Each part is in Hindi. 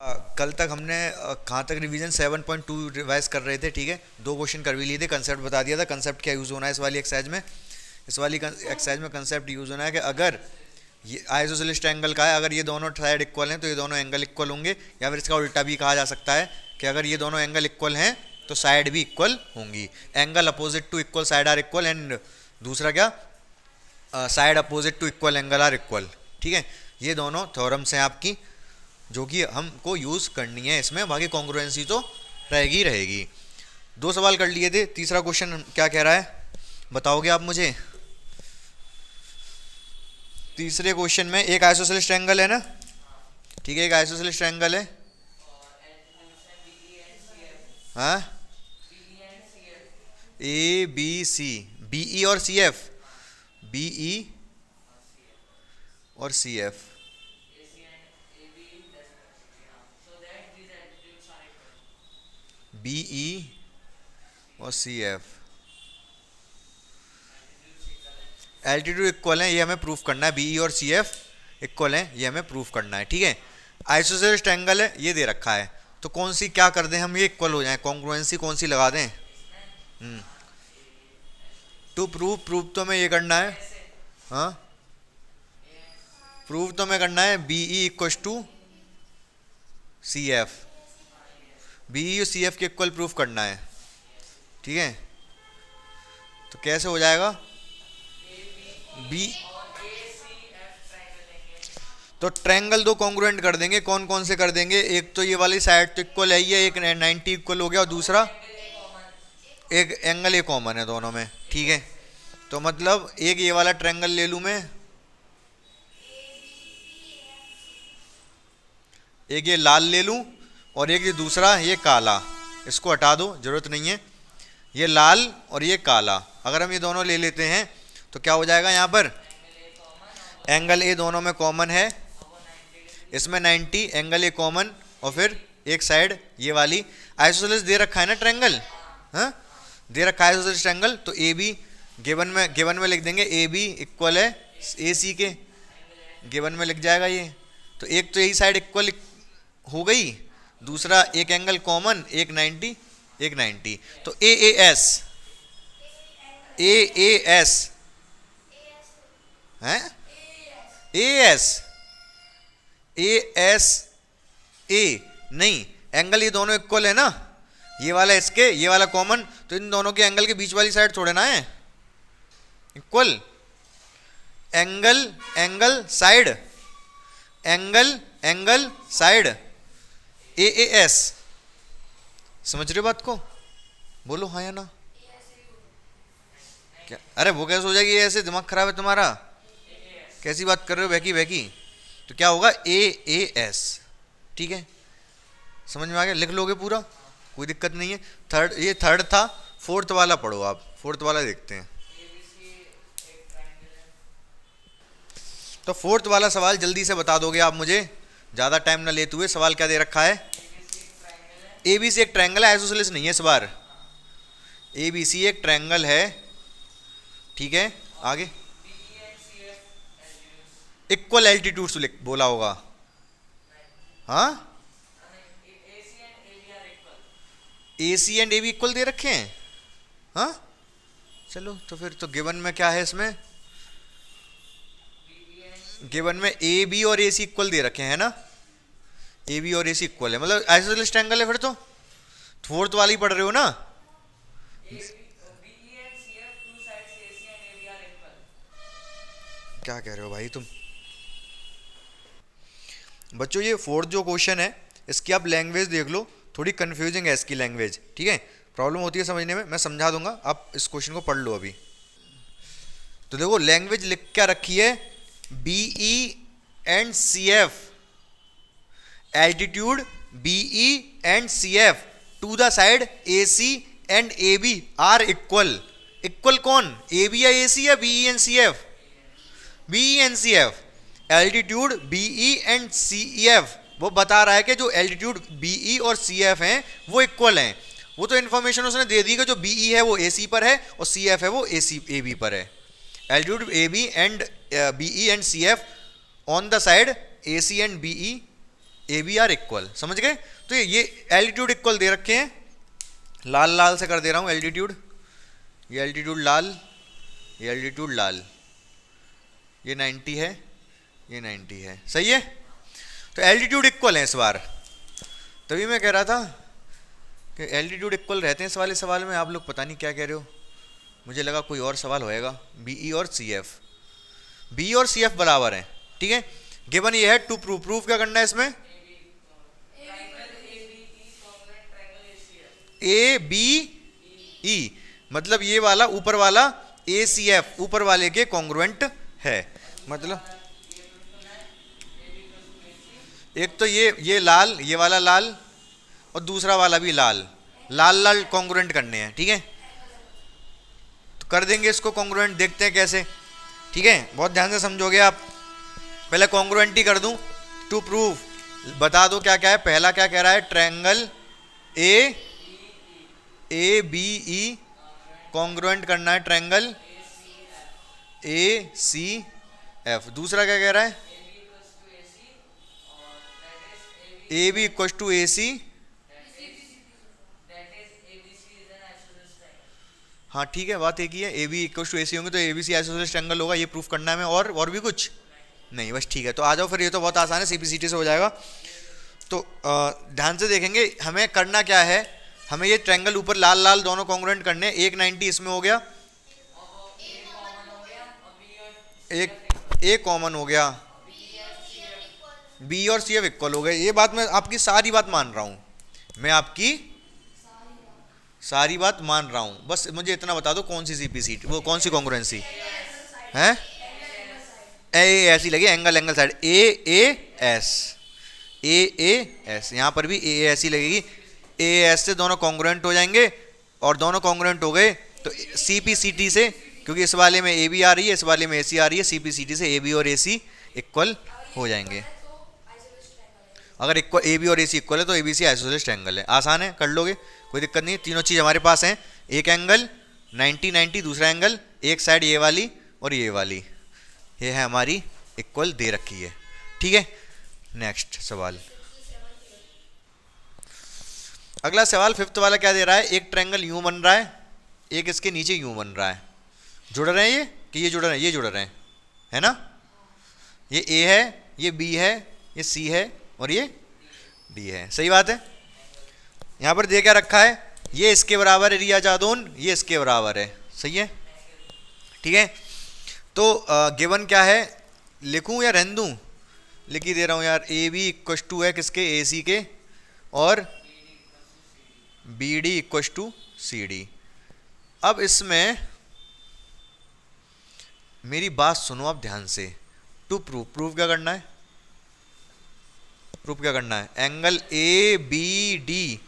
कल तक हमने कहाँ तक रिवीजन 7.2 रिवाइज कर रहे थे। ठीक है, दो क्वेश्चन कर भी लिए थे, कंसेप्ट बता दिया था। कंसेप्ट क्या यूज़ होना है इस वाली एक्सरसाइज में? इस वाली एक्सरसाइज में कंसेप्ट यूज़ होना है कि अगर ये आइसोसेलेस ट्रायंगल का है, अगर ये दोनों साइड इक्वल हैं तो ये दोनों एंगल इक्वल होंगे, या फिर इसका उल्टा भी कहा जा सकता है कि अगर ये दोनों एंगल इक्वल हैं तो साइड भी इक्वल होंगी। Angle opposite to equal side are equal, and दूसरा क्या, side opposite to equal angle are equal. ठीक है, ये दोनों थ्योरम्स हैं आपकी जो कि हमको यूज़ करनी है इसमें। बाकी कॉन्ग्रुएंसी तो रहेगी रहेगी। दो सवाल कर लिए थे, तीसरा क्वेश्चन क्या कह रहा है बताओगे आप मुझे? तीसरे क्वेश्चन में एक आइसोसेलेस ट्रायंगल है ना, ठीक है, एक आइसोसेलेस ट्रायंगल है। हाँ, ए बी सी, बी ई और सी एफ, बी ई और सी एफ। बी ई और सी एफ एल्टीट्यूड इक्वल है, ये हमें प्रूफ करना है। बी ई और सी एफ इक्वल है, ये हमें प्रूफ करना है। ठीक है, आइसोसेलेस ट्रायंगल है, ये दे रखा है, तो कौन सी क्या कर दें हम, ये इक्वल हो जाए, कॉन्ग्रुएंसी कौन सी लगा दें? टू प्रूफ, प्रूफ तो हमें ये करना है। हाँ, प्रूफ तो हमें करना है B E equal to C F, B E और सी एफ के इक्वल प्रूफ करना है। ठीक है, तो कैसे हो जाएगा? बी, तो ट्रायंगल दो कॉन्ग्रुएंट कर देंगे। कौन कौन से कर देंगे? एक तो ये वाली साइड तो इक्वल है ही है, एक 90 इक्वल हो गया, और दूसरा एक एंगल ए कॉमन है दोनों में। ठीक है, तो मतलब एक ये वाला ट्रायंगल ले लूं मैं, एक ये लाल ले लूं, और एक ये दूसरा ये काला, इसको हटा दो, जरूरत नहीं है। ये लाल और ये काला, अगर हम ये दोनों ले लेते हैं तो क्या हो जाएगा? यहाँ पर एंगल ए दोनों में कॉमन है, इसमें 90, एंगल ए कॉमन, और फिर एक साइड ये वाली। आइसोसेलेस दे रखा है ना ट्रायंगल, हाँ दे रखा है आइसोसेलेस ट्रायंगल, तो ए बी गिवन में लिख देंगे, ए बी इक्वल है ए सी के, गिवन में लिख जाएगा ये। तो एक तो यही साइड इक्वल हो गई, दूसरा एक एंगल कॉमन, एक 90 एक 90, तो ए एस, ए एस है, ए एस ए नहीं, एंगल ये दोनों इक्वल है ना, ये वाला इसके ये वाला कॉमन, तो इन दोनों के एंगल के बीच वाली साइड थोड़े ना है equal. Angle angle side, angle angle side, A S. समझ रहे हो बात को? बोलो हाँ या ना। क्या? अरे वो कैसे हो जाएगी ऐसे, दिमाग खराब है तुम्हारा? कैसी बात कर रहे हो बहकी बहकी? तो क्या होगा? A S. ठीक है, समझ में आ गया? लिख लोगे पूरा, कोई दिक्कत नहीं है। थर्ड, ये थर्ड था, फोर्थ वाला पढ़ो आप, फोर्थ वाला देखते हैं। तो फोर्थ वाला सवाल जल्दी से बता दोगे आप मुझे, ज़्यादा टाइम ना लेते हुए। सवाल क्या दे रखा है? ए बी सी एक ट्रायंगल है, आइसोसेलेस नहीं है इस बार। ए बी सी एक ट्रायंगल है, ठीक है, आगे इक्वल एल्टीट्यूड से बोला होगा। हाँ, ए C and A B equal दे रखे हैं। हाँ चलो, तो फिर तो गिवन में क्या है? इसमें गिवन में ए बी और ए सी इक्वल दे रखे हैं ना, ए बी और ए सी इक्वल है, मतलब आइसोसेलेस ट्रायंगल है। फिर तो फोर्थ वाली पढ़ रहे हो ना? क्या कह रहे हो भाई तुम बच्चों? ये फोर्थ जो क्वेश्चन है, इसकी आप लैंग्वेज देख लो, थोड़ी कंफ्यूजिंग है इसकी लैंग्वेज। ठीक है, प्रॉब्लम होती है समझने में, मैं समझा दूंगा, आप इस क्वेश्चन को पढ़ लो अभी। तो देखो लैंग्वेज लिख क्या रखी है, B E and C F, altitude B E and C F to the side A C and A B are equal. Equal कौन? ए बी या ए सी या B E and C F? B E and C F. Altitude B E and C F वो बता रहा है कि जो एल्टीट्यूड बी ई और सी एफ हैं वो इक्वल हैं। वो तो इन्फॉर्मेशन उसने दे दी कि जो बी ई है वो ए सी पर है और सी एफ है वो ए सी ए बी पर है। Altitude AB and BE and CF on the side AC and BE A B are equal, समझ गए। तो ये एल्टीट्यूड इक्वल दे रखे हैं, लाल लाल से कर दे रहा हूँ एल्टीट्यूड, ये एल्टीट्यूड लाल, ये एल्टीट्यूड लाल, ये 90 है, ये 90 है, सही है। तो एल्टीट्यूड इक्वल है इस बार, तभी मैं कह रहा था कि एल्टीट्यूड इक्वल रहते हैं इस वाले सवाल में। आप लोग पता नहीं क्या कह रहे हो, मुझे लगा कोई और सवाल होएगा। बी ई और सी एफ, बी और सी एफ बराबर हैं, ठीक है। गिवन ये है टू प्रूफ, प्रूफ क्या करना है इसमें, ए बी ई, मतलब ये वाला ऊपर वाला ए सी एफ ऊपर वाले के कॉन्ग्रुएंट है। मतलब एक तो ये लाल, ये वाला लाल और दूसरा वाला भी लाल, लाल लाल कॉन्ग्रुएंट करने हैं, ठीक है। तो कर देंगे इसको कॉन्ग्रुएंट, देखते हैं कैसे, ठीक है। बहुत ध्यान से समझोगे आप। पहले कॉन्ग्रुएंट ही कर दूं, टू प्रूफ बता दो क्या क्या है। पहला क्या कह रहा है, triangle A B E congruent करना है ट्रायंगल ए सी एफ। दूसरा क्या कह रहा है, A B equal to A C, हाँ ठीक है, बात एक ही है, A B equal to A C होंगे तो A B C isosceles triangle होगा, ये प्रूफ करना है हमें। और भी कुछ नहीं, बस ठीक है। तो आ जाओ फिर, ये तो बहुत आसान है, सीपीसीटी से हो जाएगा। तो ध्यान से देखेंगे हमें करना क्या है, हमें ये ट्रायंगल ऊपर लाल लाल दोनों कॉन्ग्रुएंट करने हैं। एक 90 इसमें हो गया, एक ए कॉमन हो गया, बी और सी एफ इक्वल हो गए। ये बात मैं आपकी सारी बात मान रहा हूँ, मैं आपकी सारी बात मान रहा हूँ, बस मुझे इतना बता दो कौन सी सीपीसीटी, वो कौन सी कॉन्ग्रुएंसी है। ए ऐसी लगी, angle angle side, A S, यहाँ पर भी ए ऐसी लगेगी, ए एस से दोनों कॉन्ग्रुएंट हो जाएंगे, और दोनों कॉन्ग्रुएंट हो गए तो सीपीसीटी से, क्योंकि इस वाले में ए बी आ रही है, इस वाले में ए सी आ रही है, सीपीसीटी से ए बी और ए सी इक्वल हो जाएंगे। अगर इक्वल ए बी और ए सी इक्वल है तो A B C isosceles triangle है। आसान है, कर लोगे, कोई दिक्कत नहीं। तीनों चीज़ हमारे पास हैं, एक एंगल 90-90, दूसरा एंगल एक साइड ये वाली और ये वाली, ये है हमारी इक्वल दे रखी है, ठीक है। नेक्स्ट सवाल, अगला सवाल फिफ्थ वाला क्या दे रहा है, एक ट्रायंगल यूं बन रहा है, एक इसके नीचे यूं बन रहा है, जुड़ रहे हैं ये कि ये जुड़ रहे हैं, ये जुड़ रहे हैं, है ना। ये ए है, ये बी है, ये सी है और ये डी है, सही बात है। यहाँ पर दे क्या रखा है, ये इसके बराबर है रिया जादौन, ये इसके बराबर है, सही है, ठीक है। तो गिवन क्या है, लिखूं या रहने दूं, लिख ही दे रहा हूँ यार। ए बी इक्वल टू है किसके, ए सी के, और B D equal to C D. अब इसमें मेरी बात सुनो आप ध्यान से, टू प्रूफ, प्रूफ क्या करना है, प्रूफ क्या करना है, angle A B D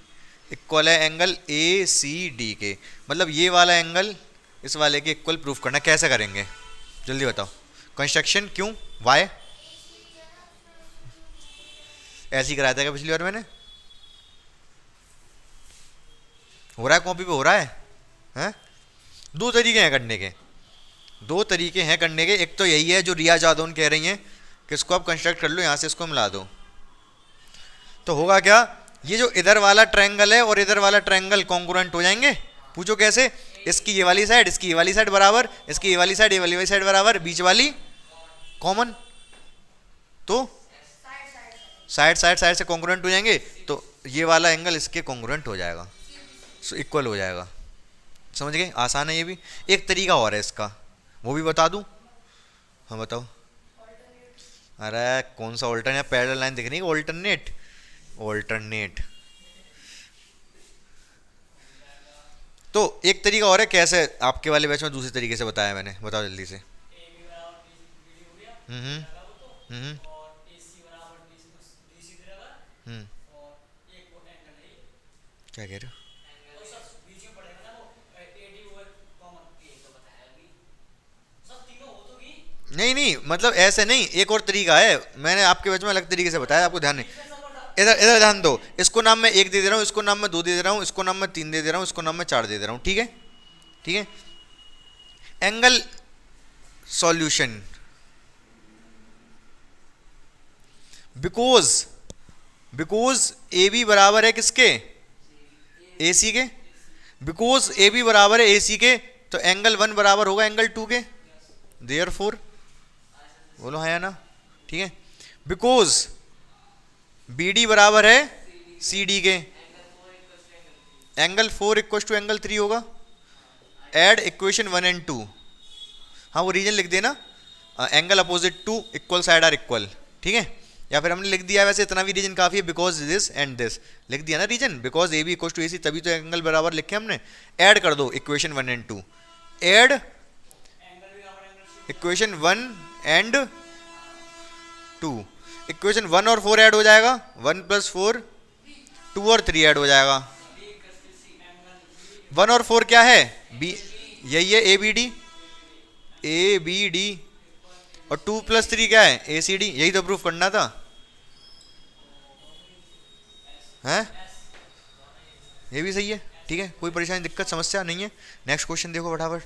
equal है एंगल ए सी डी के, मतलब ये वाला एंगल इस वाले के इक्वल प्रूफ करना। कैसे करेंगे जल्दी बताओ, कंस्ट्रक्शन, क्यों, वाई, ऐसे ही कराया था क्या पिछली बार मैंने, हो रहा है कॉपी पे, हो रहा है, हैं? दो तरीके हैं करने के, दो तरीके हैं करने के। एक तो यही है जो रिया जादौन कह रही हैं कि इसको आप कंस्ट्रक्ट कर लो, यहाँ से इसको मिला दो, तो होगा क्या, ये जो इधर वाला ट्रायंगल है और इधर वाला ट्रायंगल कॉन्ग्रुएंट हो जाएंगे। पूछो कैसे, इसकी ये वाली साइड, इसकी ये वाली साइड बराबर, इसकी ये वाली साइड, ये वाली साइड बराबर, बीच वाली कॉमन, तो साइड साइड साइड से कॉन्ग्रुएंट हो जाएंगे, तो ये वाला एंगल इसके कॉन्ग्रुएंट हो जाएगा, इक्वल हो जाएगा, समझ गए। आसान है ये भी। एक तरीका और है इसका, वो भी बता दूं, हाँ बताओ। अरे कौन सा ऑल्टरनेट, पैरेलल लाइन दिख रही है, ऑल्टरनेट, ऑल्टरनेट। तो एक तरीका और है, कैसे आपके वाले बैच में दूसरे तरीके से बताया मैंने, बताओ जल्दी से। हम्म हम्म क्या कह रहे हो, नहीं नहीं, मतलब ऐसे नहीं, एक और तरीका है, मैंने आपके बैच में अलग तरीके से बताया, आपको ध्यान नहीं। इधर इधर ध्यान दो, इसको नाम मैं एक दे दे रहा हूँ, इसको नाम मैं दो दे दे रहा हूँ, इसको नाम मैं तीन दे दे रहा हूँ, इसको नाम मैं चार दे दे रहा हूँ, ठीक है, ठीक है। Angle solution, because because A B बराबर है किसके, ए सी के। बिकॉज ए बी बराबर है ए सी के, तो एंगल 1 बराबर होगा एंगल 2 के, देयरफॉर, बोलो हाँ या ना, ठीक है। बिकॉज बी डी बराबर है सी डी के, एंगल 4 इक्वल टू एंगल 3 होगा। एड इक्वेशन 1 एंड 2, हाँ वो रीजन लिख देना, angle opposite to equal side are equal, ठीक है। या फिर हमने लिख दिया, वैसे इतना भी रीजन काफी है, बिकॉज दिस एंड दिस लिख दिया ना reason, because A B equal to A C, तभी तो एंगल बराबर लिखे हमने। ऐड कर दो equation 1 and 2, add equation 1 and 2, equation 1 और 4 ऐड हो जाएगा, 1 + 4, 2 और 3 ऐड हो जाएगा। 1 और 4 क्या है, बी, यही है ए बी डी, और 2 + 3 क्या है, ए सी डी, यही तो प्रूफ करना था, हैं? ये भी सही है, ठीक है, कोई परेशानी दिक्कत समस्या नहीं है। नेक्स्ट क्वेश्चन देखो फटाफट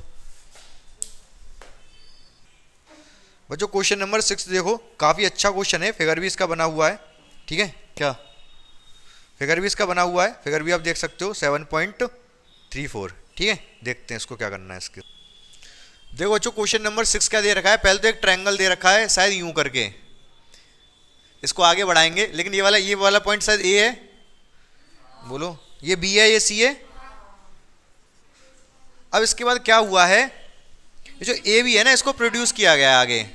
बच्चों, क्वेश्चन नंबर 6 देखो, काफी अच्छा क्वेश्चन है, फिगर भी इसका बना हुआ है, ठीक है, क्या फिगर भी इसका बना हुआ है, फिगर भी आप देख सकते हो 7.34, ठीक है। देखते हैं इसको क्या करना है इसके। देखो बच्चों, क्वेश्चन नंबर 6 क्या दे रखा है, पहले तो एक ट्रायंगल दे रखा है, शायद यूं करके, इसको आगे बढ़ाएंगे, लेकिन ये वाला पॉइंट शायद ए है, बोलो ये बी है, ये सी है। अब इसके बाद क्या हुआ है, ये जो ए बी है ना, इसको प्रोड्यूस किया गया है आगे,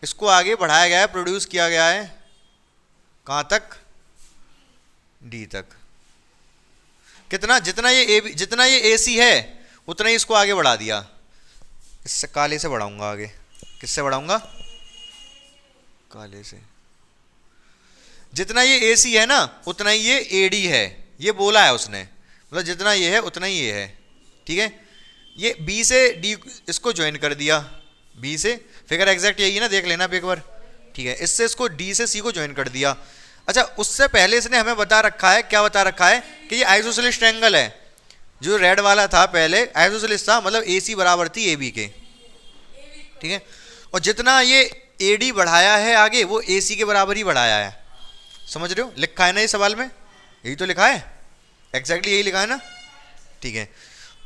इसको आगे बढ़ाया गया है, प्रोड्यूस किया गया है, कहां तक, डी तक। कितना, जितना ये ए सी है उतना ही इसको आगे बढ़ा दिया। इससे काले से बढ़ाऊंगा आगे, किससे बढ़ाऊंगा, काले से। जितना ये ए सी है ना उतना ही ये ए डी है, ये बोला है उसने, मतलब जितना ये है उतना ही ये है, ठीक है। ये बी से डी इसको ज्वाइन कर दिया, बी से, फिगर एग्जैक्ट यही है ना, देख लेना एक बार, ठीक है। इससे इसको डी से सी को ज्वाइन कर दिया। अच्छा, उससे पहले इसने हमें बता रखा है, क्या बता रखा है, कि ये आइसोसेलेस ट्रायंगल है, जो रेड वाला था पहले आइसोसेलेस था, मतलब ए सी बराबर थी ए बी के, ठीक है। और जितना ये ए डी बढ़ाया है आगे, वो ए सी के बराबर ही बढ़ाया है, समझ रहे हो, लिखा है ना ये सवाल में, यही तो लिखा है, एग्जैक्टली यही लिखा है ना, ठीक है।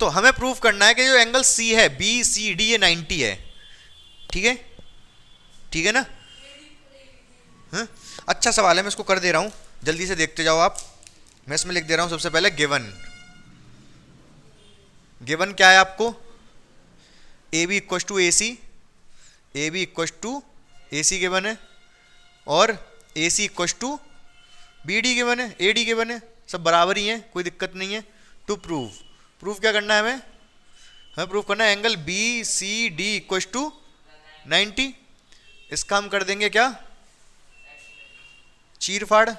तो हमें प्रूफ करना है कि जो एंगल सी है, बी सी डी, ये 90 है, ठीक है, ठीक है ना। हाँ? अच्छा सवाल है, मैं इसको कर दे रहा हूं, जल्दी से देखते जाओ आप। मैं इसमें लिख दे रहा हूं सबसे पहले गिवन क्या है आपको, A B equal to A C, A B equal to A C given है, और A C equal to B D given है, ए डी गिवन है, सब बराबर ही है, कोई दिक्कत नहीं है। टू प्रूफ क्या करना है हमें प्रूफ करना है angle B C D equal to 90। इसका हम कर देंगे क्या, चीर फाड़।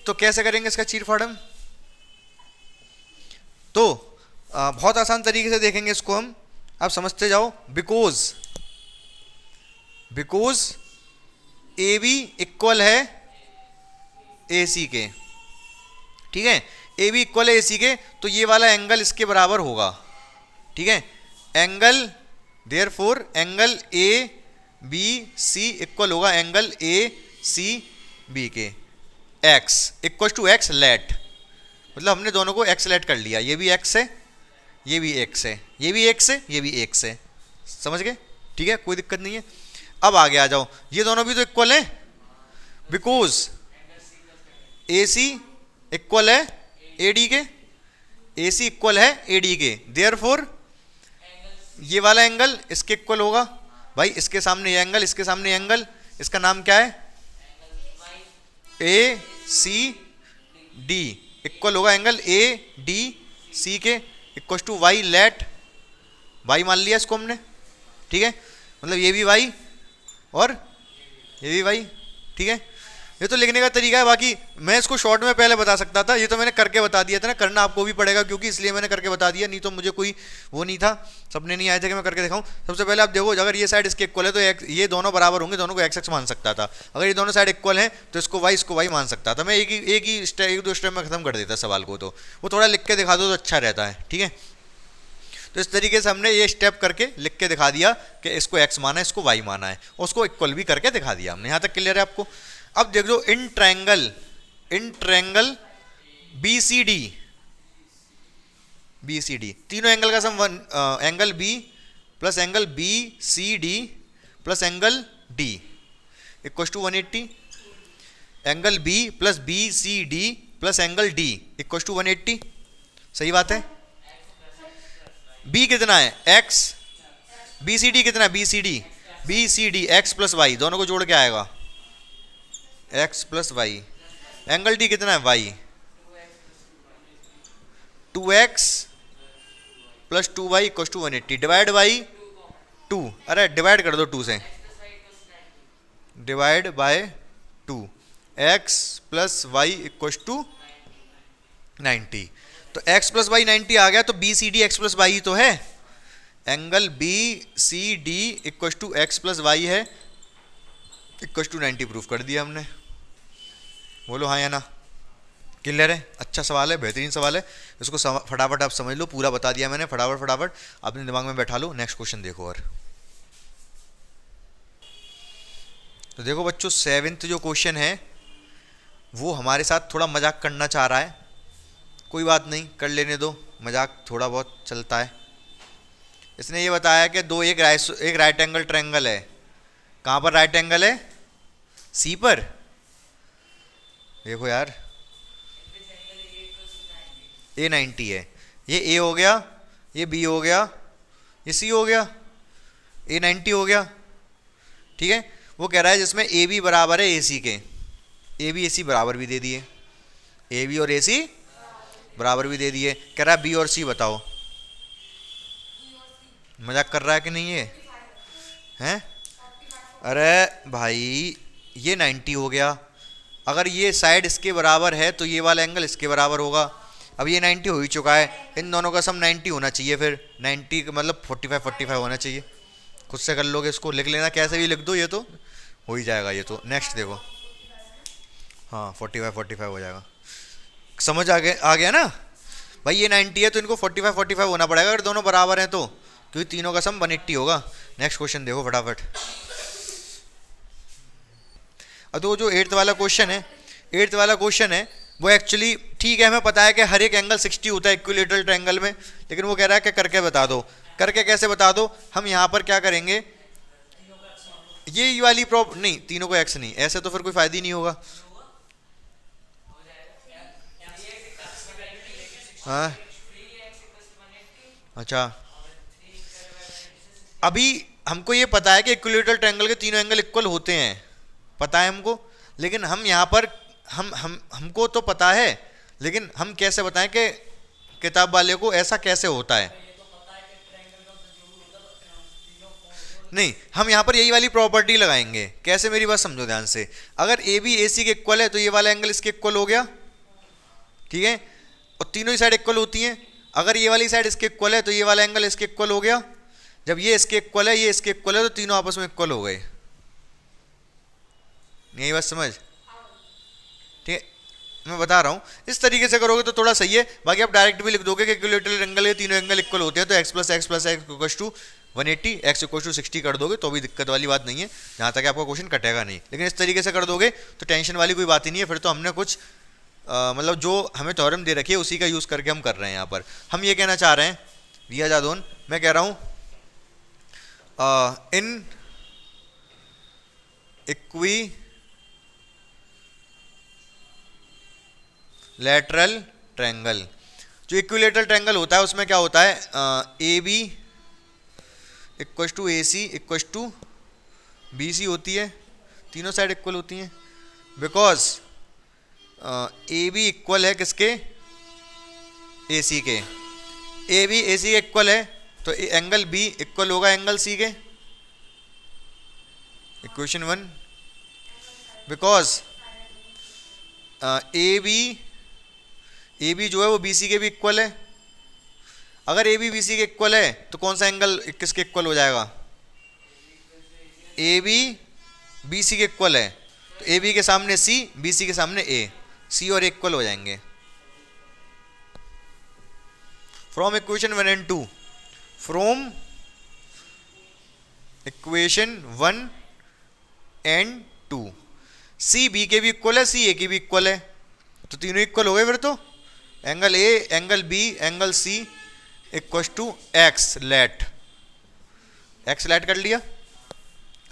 तो कैसे करेंगे इसका चीर फाड़ हम, तो बहुत आसान तरीके से देखेंगे इसको हम, आप समझते जाओ। बिकॉज ए बी इक्वल है ए सी के, ठीक है, ए बी इक्वल है ए सी के, तो ये वाला एंगल इसके बराबर होगा, ठीक है। Angle therefore angle A B C equal होगा एंगल ए सी बी के, X equal to X let, मतलब हमने दोनों को एक्स लेट कर लिया, ये भी एक्स है, ये भी एक्स है, ये भी एक्स है, ये भी एक्स है, समझ गए, ठीक है, कोई दिक्कत नहीं है। अब आगे आ जाओ, ये दोनों भी तो इक्वल है, बिकॉज ए सी इक्वल है ए डी के, ए सी इक्वल है ए डी के, देयरफॉर ये वाला एंगल इसके इक्वल होगा, भाई इसके सामने ये एंगल, इसके सामने ये एंगल, इसका नाम क्या है, ए सी डी इक्वल होगा एंगल ए डी सी के, equal to Y let, Y मान लिया इसको हमने, ठीक है, मतलब ये भी वाई और ये भी वाई, ठीक है। ये तो लिखने का तरीका है, बाकी मैं इसको शॉर्ट में पहले बता सकता था, ये तो मैंने करके बता दिया था ना, करना आपको भी पड़ेगा क्योंकि इसलिए मैंने करके बता दिया, नहीं तो मुझे कोई वो नहीं था, सपने नहीं आए थे कि मैं करके दिखाऊं। सबसे पहले आप देखो, अगर ये साइड इसके इक्वल है तो ये दोनों बराबर होंगे, दोनों को एक्स एक्स मान सकता था, अगर ये दोनों साइड इक्वल हैं तो इसको वाई मान सकता था मैं, एक दो स्टेप में खत्म कर देता सवाल को, तो वो थोड़ा लिख के दिखा दो तो अच्छा रहता है, ठीक है। तो इस तरीके से हमने ये स्टेप करके लिख के दिखा दिया कि इसको x माना है, इसको y माना है, उसको इक्वल भी करके दिखा दिया हमने। यहाँ तक क्लियर है आपको? अब देख लो इन ट्रायंगल BCD तीनों एंगल का sum angle B plus angle BCD plus angle D equal to 180। Angle B plus BCD plus angle D equal to 180। सही बात है? B कितना है? x। BCD कितना है? BCD x प्लस y, दोनों को जोड़ के आएगा x plus y। Angle D कितना है? y। 2x plus 2y equal to 180 divide by 2। अरे डिवाइड कर दो 2 से, divide by 2। x plus Y equal to 90। तो x प्लस वाई 90 आ गया, तो BCD x प्लस वाई तो है। Angle BCD equal to x plus Y है, इक्वल टू 90 प्रूफ कर दिया हमने। बोलो हाँ या ना? क्लियर है? अच्छा सवाल है, बेहतरीन सवाल है। इसको फटाफट आप समझ लो, पूरा बता दिया मैंने। फटाफट अपने दिमाग में बैठा लो। नेक्स्ट क्वेश्चन देखो। और तो देखो बच्चों, 7th जो क्वेश्चन है वो हमारे साथ थोड़ा मजाक करना चाह रहा है। कोई बात नहीं, कर लेने दो, मजाक थोड़ा बहुत चलता है। इसने ये बताया कि एक राइट एंगल ट्रायंगल है। कहाँ पर राइट एंगल है? सी पर। देखो यार, ए 90 है, ये ए हो गया, ये बी हो गया, ये सी हो गया, ए 90 हो गया। ठीक है, वो कह रहा है जिसमें ए बी बराबर है ए सी के। ए बी ए सी बराबर भी दे दिए, ए बी और ए सी बराबर भी दे दिए। कह रहा है बी और सी बताओ। मजाक कर रहा है कि नहीं ये? हैं? अरे भाई, ये 90 हो गया। अगर ये साइड इसके बराबर है तो ये वाला एंगल इसके बराबर होगा। अब ये 90 हो ही चुका है, इन दोनों का सम 90 होना चाहिए। फिर 90 का मतलब 45 होना चाहिए। खुद से कर लोगे, इसको लिख लेना, कैसे भी लिख दो, ये तो हो ही जाएगा। ये तो नेक्स्ट देखो, हाँ 45 हो जाएगा। समझ आ गया ना भाई? ये 90 है तो इनको 45 होना पड़ेगा अगर दोनों बराबर हैं तो, क्योंकि तीनों का सम 180 होगा। नेक्स्ट क्वेश्चन देखो फटाफट। अब तो जो 8th वाला क्वेश्चन है वो एक्चुअली ठीक है, हमें पता है कि हर एक एंगल 60 होता है इक्विलैटरल ट्रायंगल में, लेकिन वो कह रहा है कि करके बता दो। करके कैसे बता दो? हम यहाँ पर क्या करेंगे, ये वाली नहीं, तीनों को एक्स नहीं, ऐसे तो फिर कोई फायदा ही नहीं होगा। हाँ अच्छा, अभी हमको ये पता है कि इक्विलैटरल ट्रायंगल के तीनों एंगल इक्वल होते हैं, पता है हमको। लेकिन हम यहाँ पर हमको तो पता है, लेकिन हम कैसे बताएं कि किताब वाले को ऐसा कैसे होता है? नहीं, हम यहाँ पर यही वाली प्रॉपर्टी लगाएंगे। कैसे? मेरी बात समझो ध्यान से। अगर ए बी ए सी के इक्वल है तो ये वाला एंगल इसके इक्वल हो गया, ठीक है, और तीनों ही साइड इक्वल होती हैं। अगर ये वाली साइड इसके इक्वल है तो ये वाला एंगल इसके इक्वल हो गया। जब ये इसके इक्वल है, ये इसके इक्वल है, तो तीनों आपस में इक्वल हो गए। यही बात समझ? ठीक है, मैं बता रहा हूँ, इस तरीके से करोगे तो थोड़ा सही है। बाकी आप डायरेक्ट भी लिख दोगे कि इक्विलैटरल एंगल के तीनों एंगल इक्वल होते हैं, तो x plus X equal to 180, x equal to 60 कर दोगे तो भी दिक्कत वाली बात नहीं है, जहाँ तक आपका क्वेश्चन कटेगा नहीं। लेकिन इस तरीके से कर दोगे तो टेंशन वाली कोई बात ही नहीं है। फिर तो हमने कुछ मतलब जो हमें थ्योरम दे रखी है उसी का यूज़ करके हम कर रहे हैं। यहाँ पर हम ये कहना चाह रहे हैं, रिया जादौन, मैं कह रहा हूँ इन इक्विलैटरल ट्रायंगल, जो इक्विलैटरल ट्रायंगल होता है उसमें क्या होता है, A B equal to A C equal to B C होती है, तीनों साइड इक्वल होती हैं। बिकॉज ए बी इक्वल है किसके? ए सी के। ए बी ए सी के इक्वल है तो एंगल बी इक्वल होगा एंगल सी के। इक्वेशन 1, बिकॉज ए बी जो है वो बी सी के भी इक्वल है। अगर ए बी बी सी के इक्वल है तो कौन सा एंगल किसके इक्वल हो जाएगा? ए बी बी सी के इक्वल है तो ए बी के सामने सी, बी सी के सामने ए, सी और इक्वल हो जाएंगे। From equation 1 and 2 from equation 1 and 2। C B के भी इक्वल है, सी ए के भी इक्वल है, तो तीनों इक्वल हो गए फिर तो। Angle A, angle B, angle C equal to X let, X let कर लिया।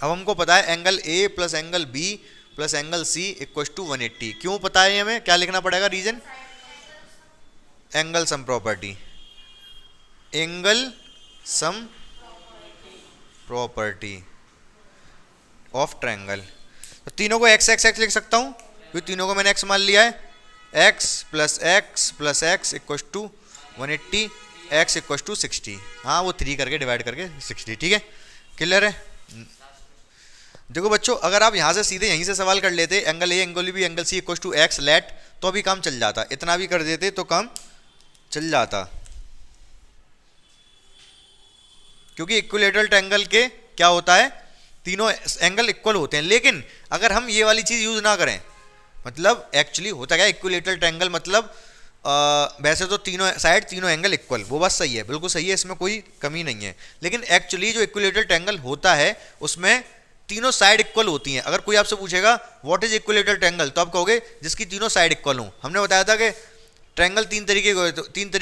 अब हमको पता है angle A plus angle B plus angle C equal to 180। क्यों पता है हमें, क्या लिखना पड़ेगा reason? Angle sum property, angle sum property of triangle. तो तीनों को एक्स एक्स एक्स लिख सकता हूं, क्योंकि तीनों को मैंने एक्स मान लिया है। X plus X equal to 180, X equal to 60। हाँ, वो 3 करके डिवाइड करके 60। ठीक है, क्लियर है। देखो बच्चों, अगर आप यहाँ से सीधे यहीं से सवाल कर लेते angle A angle B angle C equal to X let, तो अभी काम चल जाता। इतना भी कर देते तो काम चल जाता, क्योंकि इक्विलेटरल ट्रायंगल के क्या होता है, तीनों एंगल इक्वल होते हैं। लेकिन अगर हम ये वाली चीज़ यूज़ ना करें, मतलब एक्चुअली होता क्या है, इक्विलेटरल ट्रायंगल मतलब वैसे तो तीनों साइड तीनों एंगल इक्वल, वो बात सही है, बिल्कुल सही है, इसमें कोई कमी नहीं है। लेकिन एक्चुअली जो इक्विलेटरल ट्रायंगल होता है उसमें तीनों साइड इक्वल होती हैं। अगर कोई आपसे पूछेगा व्हाट इज इक्विलेटरल ट्रायंगल, तो आप कहोगे जिसकी तीनों साइड इक्वल हों। हमने बताया था कि ट्रायंगल तीन तरीके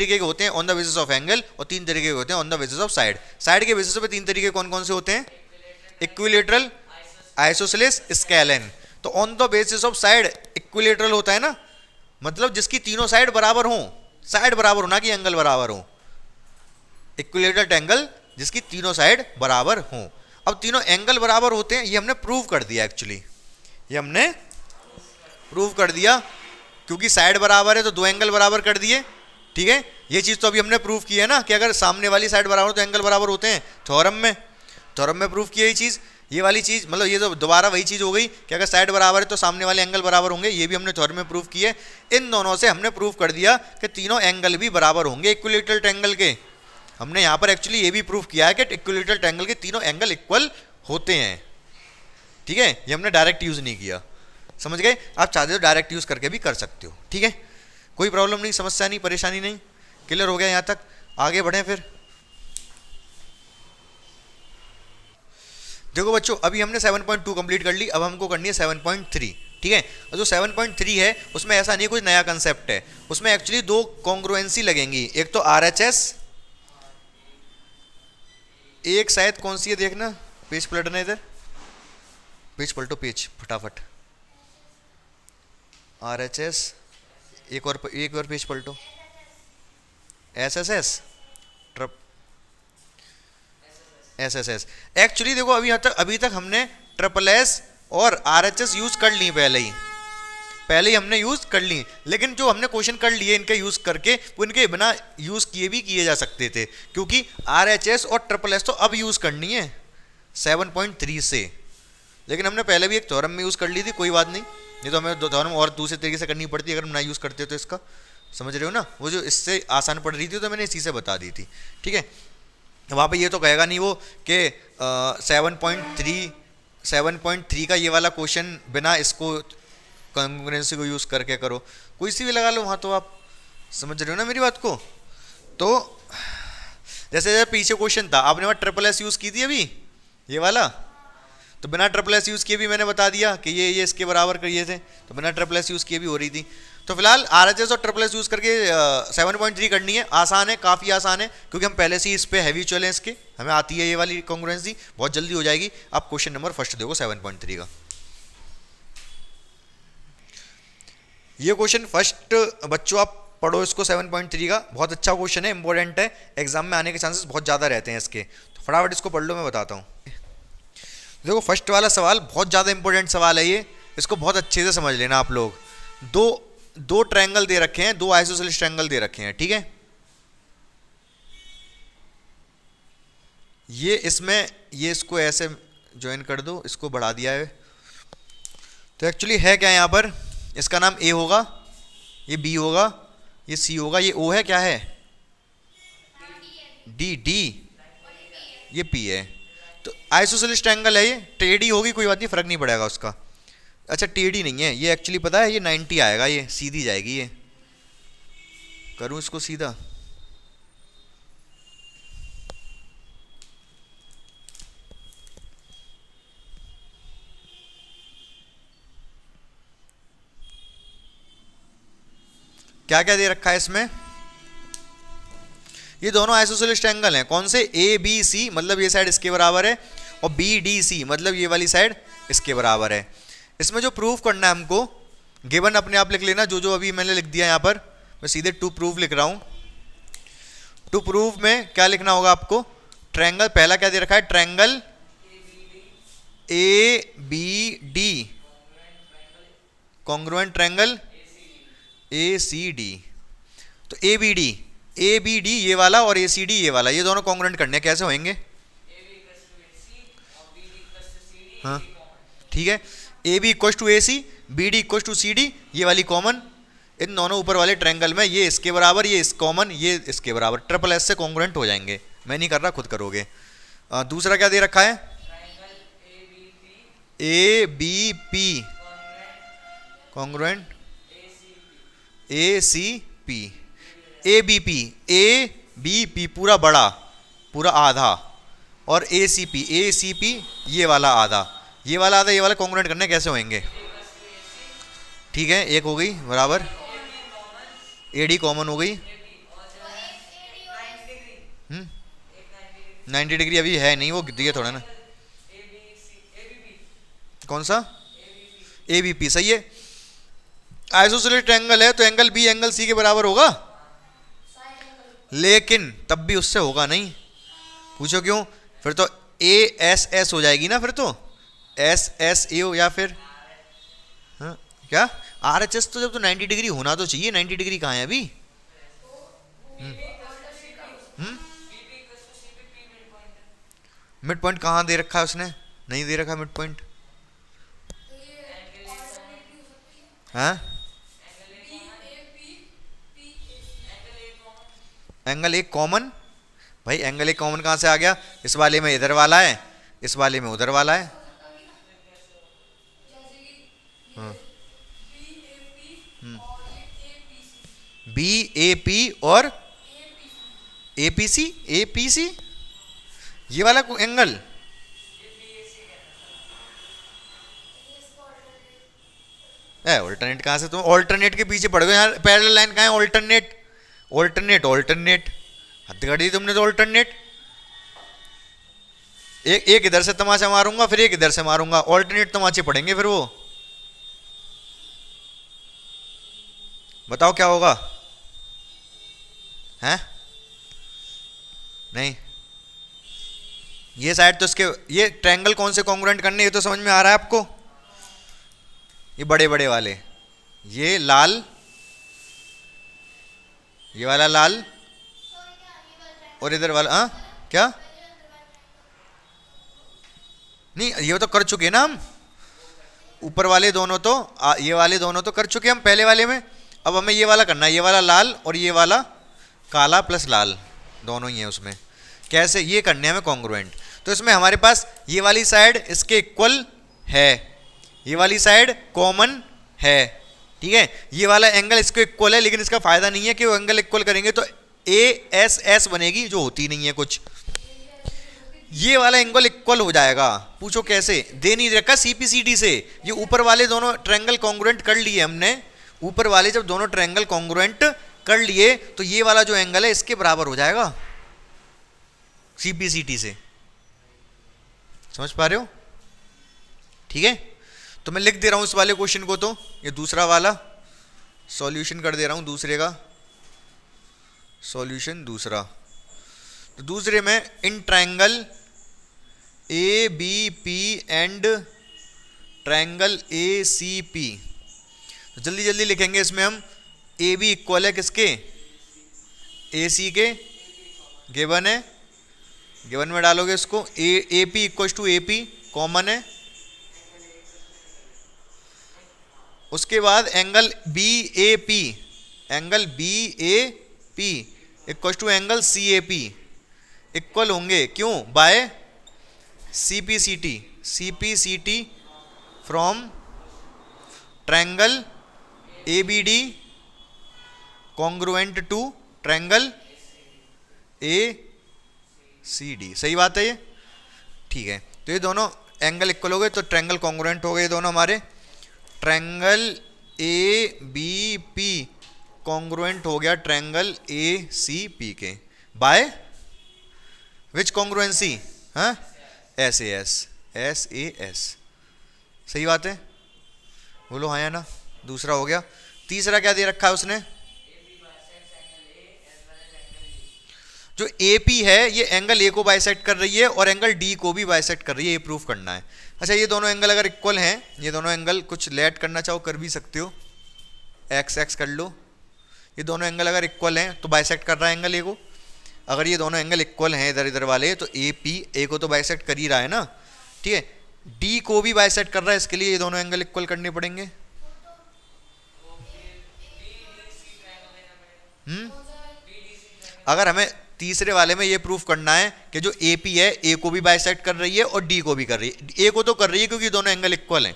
के होते हैं, on the basis of angle, और 3 तरीके के होते हैं on the basis of side. Side के बेसिस पे 3 तरीके कौन कौन से होते हैं? Equilateral, isosceles, scalene. तो on the basis of side equilateral होता है ना, मतलब जिसकी तीनों साइड बराबर हों, साइड बराबर होना कि एंगल बराबर हो। इक्विलेटरल ट्रायंगल जिसकी तीनों साइड बराबर हों। अब तीनों एंगल बराबर होते हैं, ये हमने प्रूव कर दिया। एक्चुअली ये हमने प्रूव कर दिया, क्योंकि साइड बराबर है तो 2 एंगल बराबर कर दिए। ठीक है, ये चीज़ तो अभी हमने प्रूव की है ना, कि अगर सामने वाली साइड बराबर हो तो एंगल बराबर होते हैं। थ्योरम में प्रूव किया ये चीज़, ये वाली चीज़, मतलब ये तो दोबारा वही चीज़ हो गई कि अगर साइड बराबर है तो सामने वाले एंगल बराबर होंगे। ये भी हमने थ्योरम में प्रूव की है। इन दोनों से हमने प्रूव कर दिया कि तीनों एंगल भी बराबर होंगे इक्विलेटरल ट्रायंगल के। हमने यहाँ पर एक्चुअली ये भी प्रूव किया है कि इक्विलेटरल ट्रायंगल के तीनों एंगल इक्वल होते हैं। ठीक है, ये हमने डायरेक्ट यूज़ नहीं किया, समझ गए। आप चाहते हो डायरेक्ट यूज़ करके भी कर सकते हो। ठीक है, कोई प्रॉब्लम नहीं, समस्या नहीं, परेशानी नहीं। क्लियर हो गया यहाँ तक, आगे बढ़ें फिर। देखो बच्चों, अभी हमने 7.2 कंप्लीट कर ली, अब हमको करनी है 7.3। ठीक है, और जो 7.3 है उसमें ऐसा नहीं कुछ नया कंसेप्ट है, उसमें एक्चुअली 2 कॉन्ग्रुएंसी लगेंगी। एक तो RHS, एक शायद कौन सी है देखना, पेज पलटना, इधर पेज पलटो, पेज फटाफट। RHS, एक और पेज पलटो। SSS, SSS। एक्चुअली देखो, अभी तक हमने ट्रिपल एस और RHS यूज कर ली, पहले ही हमने यूज कर ली। लेकिन जो हमने क्वेश्चन कर लिए इनके यूज करके, वो इनके बिना यूज किए भी किए जा सकते थे, क्योंकि RHS और ट्रिपल एस तो अब यूज करनी है 7.3 से। लेकिन हमने पहले भी एक थ्योरम में यूज कर ली थी, कोई बात नहीं, ये तो हमें थ्योरम और दूसरे तरीके से करनी पड़ती है अगर हम ना यूज करते तो इसका, समझ रहे हो ना। वो जो इससे आसान पड़ रही थी तो मैंने इसी से बता दी थी। ठीक है, वहाँ पे ये तो कहेगा नहीं वो कि 7.3 का ये वाला क्वेश्चन बिना इसको कॉन्ग्रुएंसी को यूज़ करके करो, कोई सी भी लगा लो वहाँ, तो आप समझ रहे हो ना मेरी बात को। तो जैसे पीछे क्वेश्चन था, आपने वहाँ ट्रिपल एस यूज़ की थी अभी ये वाला, तो बिना ट्रिपल एस यूज़ किए भी मैंने बता दिया कि ये इसके बराबर करिए थे, तो बिना ट्रिपल एस यूज़ किए भी हो रही थी। तो फिलहाल RHS और ट्रिपल एस यूज़ करके 7.3 करनी है। आसान है, काफ़ी आसान है, क्योंकि हम पहले से ही इस पर हैवी चले हैं, इसके हमें आती है ये वाली कॉन्ग्रुएंसी, बहुत जल्दी हो जाएगी। आप क्वेश्चन नंबर फर्स्ट देखो 7.3 का। ये क्वेश्चन फर्स्ट बच्चों आप पढ़ो इसको, 7.3 का बहुत अच्छा क्वेश्चन है, इंपॉर्टेंट है, एग्जाम में आने के चांसेस बहुत ज़्यादा रहते हैं इसके। तो फटाफट इसको पढ़ लो, मैं बताता हूँ। देखो फर्स्ट वाला सवाल बहुत ज़्यादा इंपॉर्टेंट सवाल है ये, इसको बहुत अच्छे से समझ लेना आप लोग। दो ट्रायंगल दे रखे हैं, 2 आइसोसेलेस ट्रायंगल दे रखे हैं। ठीक है, ये इसमें ये इसको ऐसे ज्वाइन कर दो, इसको बढ़ा दिया है। तो एक्चुअली है क्या यहाँ पर, इसका नाम A होगा, ये B होगा, ये C होगा, ये O है, क्या है D, ये P है। तो आइसोसेलेस ट्रायंगल है ये, टेढ़ी होगी कोई बात नहीं, फर्क नहीं पड़ेगा उसका। अच्छा टेढ़ी नहीं है ये, एक्चुअली पता है ये 90 आएगा, ये सीधी जाएगी। ये करूँ इसको सीधा, क्या क्या दे रखा है इसमें, ये दोनों आइसोसेलेस ट्रायंगल हैं। कौन से, ए बी सी, मतलब ये साइड इसके बराबर है, और बी डी सी मतलब ये वाली साइड इसके बराबर है। इसमें जो प्रूफ करना है हमको, गिवन अपने आप लिख लेना, जो जो अभी मैंने लिख दिया यहाँ पर, मैं सीधे टू प्रूफ लिख रहा हूँ। टू प्रूफ में क्या लिखना होगा आपको, ट्रायंगल पहला क्या दे रखा है, triangle A B D congruent triangle A C D. तो ए बी डी ये वाला और ए सी डी ये वाला, ये दोनों कॉन्ग्रुएंट करने कैसे होंगे, हाँ ठीक है, A B equal to A C, B D equal to C D, ये वाली कॉमन, इन दोनों ऊपर वाले ट्रायंगल में ये इसके बराबर, ये इस कॉमन, ये इसके बराबर, ट्रिपल एस से कॉन्ग्रुएंट हो जाएंगे। मैं नहीं कर रहा, खुद करोगे। दूसरा क्या दे रखा है, A B P congruent A C P, A B P पूरा बड़ा, पूरा आधा, और ए सी पी ये वाला आधा, ये वाला आधा, ये वाला कॉन्ग्रुएंट करने कैसे होंगे, ठीक है, एक हो गई बराबर, ए डी कॉमन हो गई, 90 डिग्री अभी है नहीं, वो दिए थोड़ा ना, कौन सा, ए बी पी, सही है। आइसोसेलेस ट्रायंगल है तो एंगल बी एंगल सी के बराबर होगा, लेकिन तब भी उससे होगा नहीं। पूछो क्यों, फिर तो ए एस एस हो जाएगी ना, फिर तो एस एस ए हो, या फिर हाँ क्या आर एच एस, तो जब तो 90 डिग्री होना तो चाहिए, 90 डिग्री कहाँ है अभी, मिड पॉइंट कहाँ दे रखा है उसने, नहीं दे रखा मिड पॉइंट, हाँ एंगल एक कॉमन, भाई एंगल एक कॉमन कहाँ से आ गया, इस वाले में इधर वाला है, इस वाले में उधर वाला है, हाँ बी ए पी और ए पी सी ये वाला एंगल, ऑल्टरनेट कहाँ से, तुम ऑल्टरनेट के पीछे पड़ गए यार, पैरेलल लाइन कहाँ है, ऑल्टरनेट हद कर दी तुमने तो, ऑल्टरनेट एक इधर से तमाचा मारूंगा, फिर एक इधर से मारूंगा, ऑल्टरनेट तमाचे पड़ेंगे, फिर वो बताओ क्या होगा, हैं नहीं, ये साइड तो इसके, ये ट्रायंगल कौन से कॉन्ग्रुएंट करने, ये तो समझ में आ रहा है आपको, ये बड़े बड़े वाले, ये लाल, ये वाला लाल, और इधर वाला, हाँ क्या नहीं, ये तो कर चुके ना हम, ऊपर वाले दोनों तो ये वाले दोनों तो कर चुके हम पहले वाले में, अब हमें ये वाला करना है, ये वाला लाल और ये वाला काला प्लस लाल दोनों ही है उसमें, कैसे ये करने हमें कॉन्ग्रुएंट। तो इसमें हमारे पास ये वाली साइड इसके इक्वल है, ये वाली साइड कॉमन है, ठीक है, ये वाला एंगल इसको इक्वल है, लेकिन इसका फायदा नहीं है कि वो एंगल इक्वल करेंगे तो ए एस एस बनेगी, जो होती नहीं है कुछ, ये वाला एंगल इक्वल हो जाएगा। पूछो कैसे, दे नहीं रखा सीपीसीडी से, ये ऊपर वाले दोनों ट्रायंगल कॉन्ग्रुएंट कर लिए हमने, ऊपर वाले जब दोनों ट्रायंगल कॉन्ग्रुएंट कर लिए तो ये वाला जो एंगल है इसके बराबर हो जाएगा सीपीसीटी से, समझ पा रहे हो, ठीक है। तो मैं लिख दे रहा हूं इस वाले क्वेश्चन को, तो ये दूसरा वाला सॉल्यूशन कर दे रहा हूं, दूसरे का सॉल्यूशन दूसरा, तो दूसरे में in triangle A B P and triangle A C P, तो जल्दी जल्दी लिखेंगे इसमें हम, ए बी इक्वल है किसके, ए सी के, गिवन है, गिवन में डालोगे इसको, A P equal to A P common है, उसके बाद angle B A P, angle B A P equal to angle C A P equal होंगे, क्यों, by CPCT from triangle A B D congruent to triangle A C D, सही बात है ये, ठीक है। तो ये दोनों एंगल इक्वल हो गए तो ट्रायंगल कॉन्ग्रुएंट हो गए दोनों हमारे, triangle A B P congruent हो गया ट्रायंगल ए सी पी के बाय विच कॉन्ग्रुएंसी? हाँ, S A S, S A S. सही बात है, बोलो हाँ या ना। दूसरा हो गया। तीसरा क्या दे रखा है उसने? जो ए पी है ये एंगल ए को बाइसेक्ट कर रही है और एंगल डी को भी बाइसेक्ट कर रही है, ये प्रूफ करना है। अच्छा, ये दोनों एंगल अगर इक्वल हैं, ये दोनों एंगल कुछ लेट करना चाहो कर भी सकते हो, एक्स एक्स कर लो। ये दोनों एंगल अगर इक्वल हैं तो बाइसेक्ट कर रहा है एंगल ए को। अगर ये दोनों एंगल इक्वल हैं इधर इधर वाले, तो ए पी ए को तो बाइसेक्ट कर ही रहा है ना, ठीक है। डी को भी बाइसेक्ट कर रहा है, इसके लिए ये दोनों एंगल इक्वल करने पड़ेंगे। अगर हमें तीसरे वाले में ये प्रूफ करना है कि जो ए पी है ए को भी बाइसेक्ट कर रही है और डी को भी कर रही है। ए को तो कर रही है क्योंकि दोनों एंगल इक्वल हैं,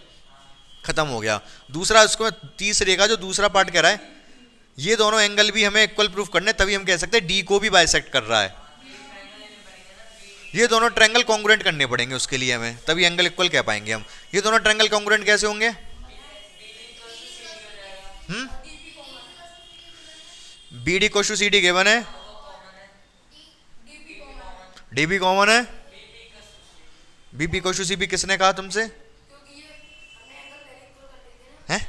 खत्म हो गया। दूसरा उसको तीसरे का जो दूसरा पार्ट कह रहा है, ये दोनों एंगल भी हमें इक्वल प्रूफ करने, तभी हम कह सकते हैं डी को भी बाइसेक्ट कर रहा है। ये दोनों ट्रायंगल कॉन्ग्रुएंट करने पड़ेंगे उसके लिए हमें, तभी एंगल इक्वल कह पाएंगे हम। ये दोनों ट्रायंगल कॉन्ग्रुएंट कैसे होंगे? बी डी कोशु सी डी गिवन है, डी भी कॉमन है, बी पी कोशु सी पी किसने कहा तुमसे? हैं?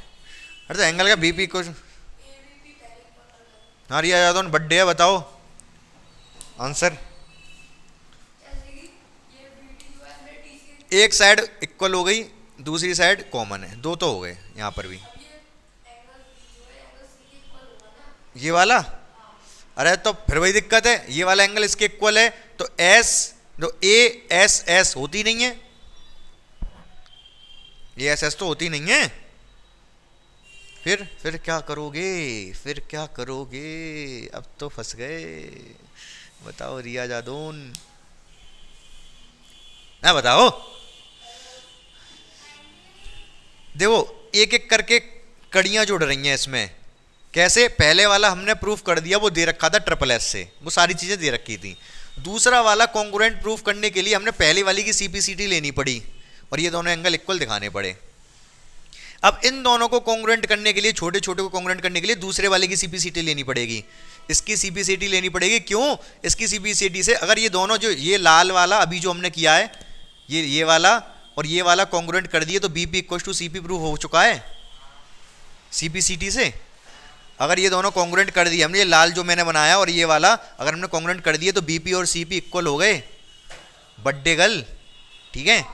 अरे तो एंगल का बी पी कोशु, हाँ रिया यादव बर्थडे है, बताओ आंसर। एक साइड इक्वल हो गई, दूसरी साइड कॉमन है, दो तो हो गए यहाँ पर भी। ये वाला, अरे तो फिर वही दिक्कत है, ये वाला एंगल इसके इक्वल है तो एस, जो ए एस एस होती नहीं है, ये एस एस तो होती नहीं है। फिर क्या करोगे? फिर क्या करोगे? अब तो फंस गए, बताओ रिया जादौन, ना बताओ। देखो एक एक करके कड़ियां जुड़ रही हैं इसमें। कैसे? पहले वाला हमने प्रूफ कर दिया, वो दे रखा था ट्रिपल एस से, वो सारी चीजें दे रखी थी। दूसरा वाला कॉन्ग्रुएंट प्रूफ करने के लिए हमने पहले वाली की सीपीसीटी लेनी पड़ी और ये दोनों एंगल इक्वल दिखाने पड़े। अब इन दोनों को कॉन्ग्रुएंट करने के लिए, छोटे छोटे को कॉन्ग्रुएंट करने के लिए दूसरे वाले की सीपीसीटी लेनी पड़ेगी। इसकी सीपीसीटी लेनी पड़ेगी, क्यों? इसकी सीपीसीटी से अगर ये दोनों, जो ये लाल वाला अभी जो हमने किया है, ये वाला और ये वाला कॉन्ग्रुएंट कर दिए तो BP equal to CP proof हो चुका है सीपीसीटी से। अगर ये दोनों कॉन्ग्रुएंट कर दिए हमने, ये लाल जो मैंने बनाया और ये वाला अगर हमने कॉन्ग्रुएंट कर दिए तो बीपी और सीपी इक्वल हो गए, बड्डे गर्ल, ठीक है,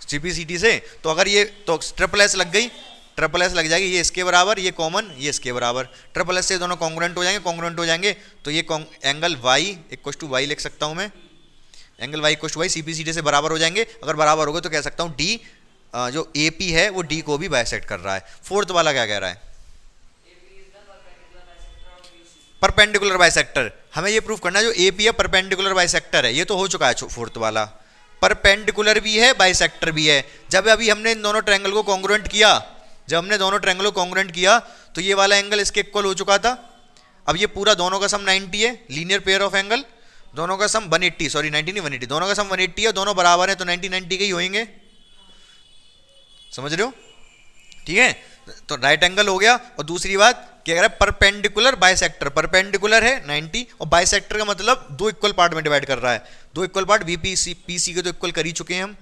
सीपीसीटी से। तो अगर ये तो ट्रिपल एस लग गई, ट्रिपल एस लग जाएगी, ये इसके बराबर, ये कॉमन, ये इसके बराबर, ट्रिपल एस से दोनों कॉन्ग्रुएंट हो जाएंगे, कॉन्ग्रुएंट हो जाएंगे तो ये angle Y equal to Y लिख सकता हूँ मैं, angle Y equal to Y CPCT से बराबर हो जाएंगे। अगर बराबर हो गए तो कह सकता हूँ डी, जो ए पी है वो डी को भी बाइसेक्ट कर रहा है। फोर्थ वाला क्या कह रहा है? Perpendicular bisector. हमें ये प्रूफ करना है जो ए पी है परपेंडिकुलर बाइसेक्टर है, ये तो हो चुका है फोर्थ वाला, परपेंडिकुलर भी है बाइसेक्टर भी है। जब अभी हमने इन दोनों ट्रायंगल को कॉन्ग्रुएंट किया, जब हमने दोनों ट्रायंगल को कॉन्ग्रुएंट किया तो ये वाला एंगल इसके इक्वल हो चुका था। अब ये पूरा दोनों का सम 90 है, लीनियर पेयर ऑफ एंगल, दोनों का सम 180, सॉरी 90 नहीं 180, दोनों का सम 180 है, दोनों बराबर है तो 90 90 के ही होंगे, समझ रहे हो? ठीक है, तो राइट एंगल हो गया। और दूसरी बात क्या कह रहा है? परपेंडिकुलर बाइसेक्टर, परपेंडिकुलर है 90 और बाइसेक्टर का मतलब दो इक्वल पार्ट में डिवाइड कर रहा है। दो इक्वल पार्ट बीपी पीसी के तो इक्वल कर ही चुके हैं हम,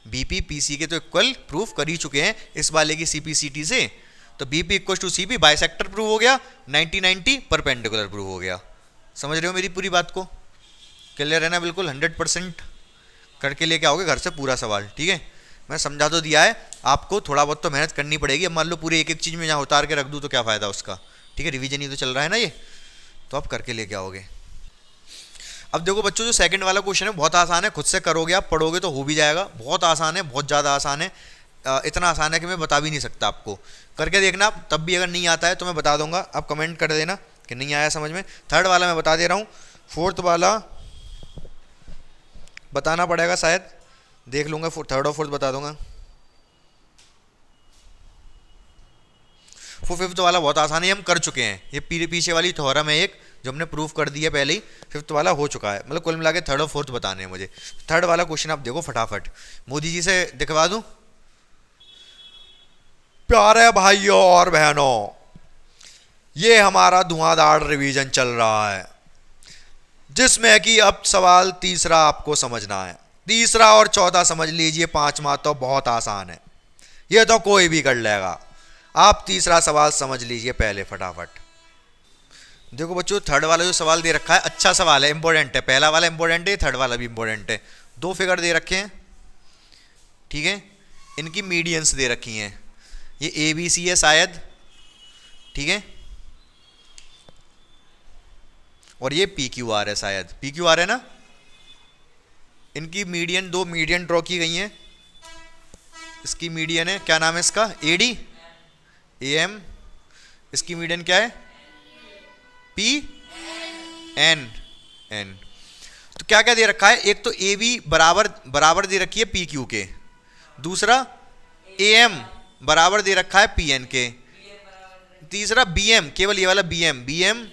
बीपी पीसी के तो इक्वल प्रूफ कर ही चुके हैं इस वाले की सीपीसीटी से। तो BP equal to CP bisector proof हो गया, 90 90 परपेंडिकुलर प्रूफ हो गया। समझ रहे हो मेरी पूरी बात को? क्लियर है ना? बिल्कुल 100% करके लेके आओगे घर से पूरा सवाल, ठीक है। मैं समझा तो दिया है, आपको थोड़ा बहुत तो मेहनत करनी पड़ेगी। अब मान लो पूरे एक एक चीज़ में यहाँ उतार के रख दूँ तो क्या फ़ायदा उसका, ठीक है, रिवीजन ही तो चल रहा है ना ये, तो आप करके लेके आओगे। अब देखो बच्चों, जो सेकंड वाला क्वेश्चन है बहुत आसान है, खुद से करोगे आप, पढ़ोगे तो हो भी जाएगा। बहुत आसान है, बहुत ज़्यादा आसान है, इतना आसान है कि मैं बता भी नहीं सकता आपको। करके देखना, तब भी अगर नहीं आता है तो मैं बता दूंगा, आप कमेंट कर देना कि नहीं आया समझ में। थर्ड वाला मैं बता दे रहा हूँ, फोर्थ वाला बताना पड़ेगा शायद, देख लूँगा, थर्ड और फोर्थ बता दूंगा। फिफ्थ वाला बहुत आसान है, हम कर चुके हैं, ये पीछे वाली थ्योरम है एक जो हमने प्रूफ कर दी है पहले ही। फिफ्थ वाला हो चुका है, मतलब कुल मिला के थर्ड और फोर्थ बताने हैं मुझे। थर्ड वाला क्वेश्चन आप देखो फटाफट, मोदी जी से दिखवा दूं। प्यारे भाइयों और बहनों, ये हमारा धुआंधार रिवीजन चल रहा है, जिसमें कि अब सवाल तीसरा आपको समझना है। तीसरा और चौथा समझ लीजिए, पांचवा तो बहुत आसान है, ये तो कोई भी कर लेगा। आप तीसरा सवाल समझ लीजिए पहले फटाफट। देखो बच्चों, थर्ड वाला जो सवाल दे रखा है अच्छा सवाल है, इंपॉर्टेंट है। पहला वाला इंपॉर्टेंट है, थर्ड वाला भी इंपॉर्टेंट है। दो फिगर दे रखे हैं, ठीक है, इनकी मीडियंस दे रखी हैं। ये ए बी सी है शायद, ठीक है, और ये पी क्यू आर है शायद, पी क्यू आर है ना। इनकी मीडियन, दो मीडियन ड्रॉ की गई हैं। इसकी मीडियन है, क्या नाम है इसका, ए डी ए एम। इसकी मीडियन क्या है, पी एन एन। तो क्या क्या दे रखा है, एक तो ए बी बराबर बराबर दे रखी है पी क्यू के, दूसरा ए एम बराबर दे रखा है पी एन के, तीसरा बी एम, केवल ये वाला बी एम